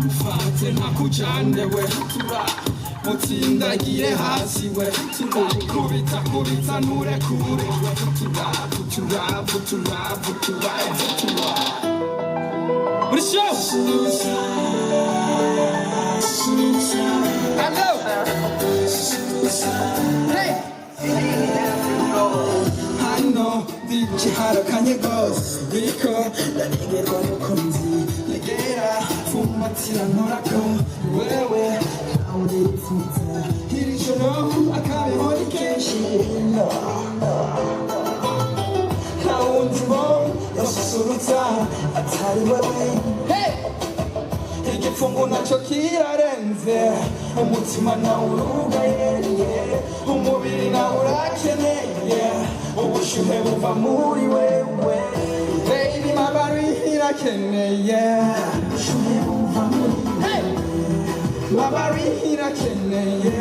Mfate nakujane we mutsindagire hasi we kubita kubita nturekure vutura muri show hello hey hano ndikiharakanye gose biko ndanigerwa n'umukunzi negera fumatira nkorako wewe awuripfuza iri joro akabeho ni kenshi ntawundi bo yasusurutsa atari wewe igifungu naco kirarenze umutima nawe urugaye umubiri nawe urakeneye ubushuhe buva muri wewe baby mabari irakeneye ubushuhe buva muri wewe mabari irakeneye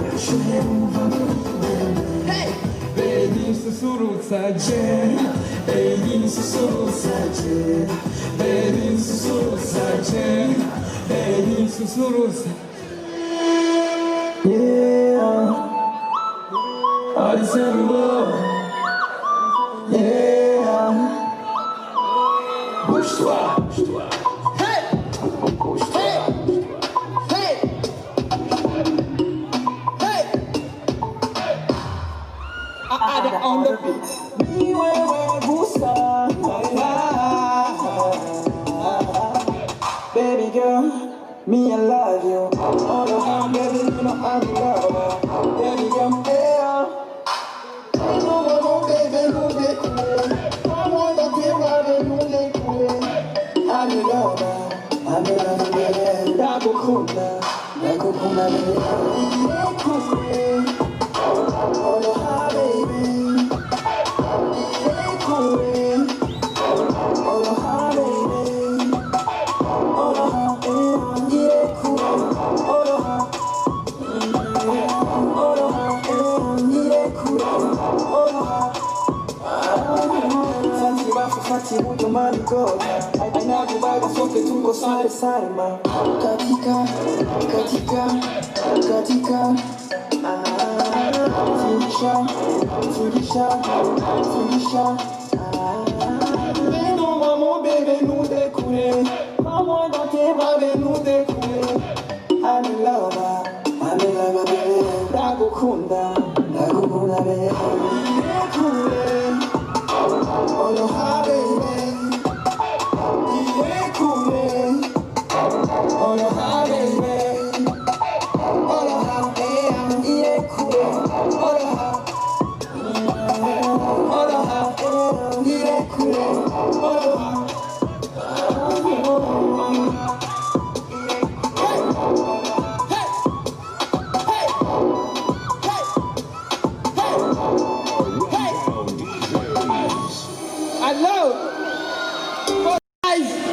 ubushuhe buva muri wewe baby susurutsa je baby susurutsa je baby susurutsa je baby susurutsa yeah all is everywhere yeah bouge-toi hey bouge-toi hey hey on the beat baby girl me I love you all the time baby you know I'm in love baby girl yeah no baby no baby I want to be right no baby I'm in love baby nakukunda baby all the time baby sote tuko sare sare ma katika fundisha no maman bébé nous découler maman dans tes bras nous découler I'm in love baby nakukunda baby découler oh no baby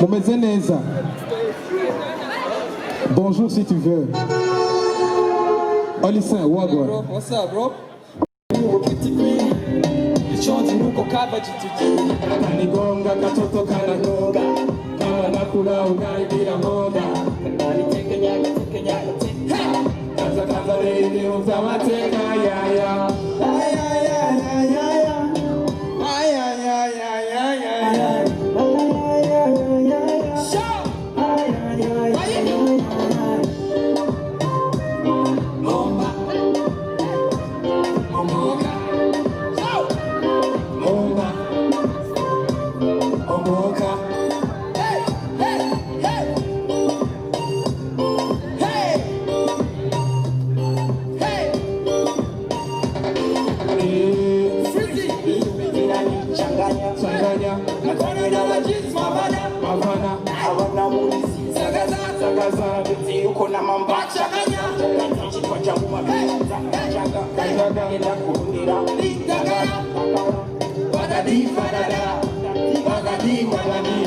Mumeze neza. Bonjour si tu veux. Olysin, wagwan. What's up, bro? Ichonzi nuko kava jituji Kanigonga katoto kanagonga kama nakula unaibira mboga nani tekenya kaza lady uzamateka ya Wagadi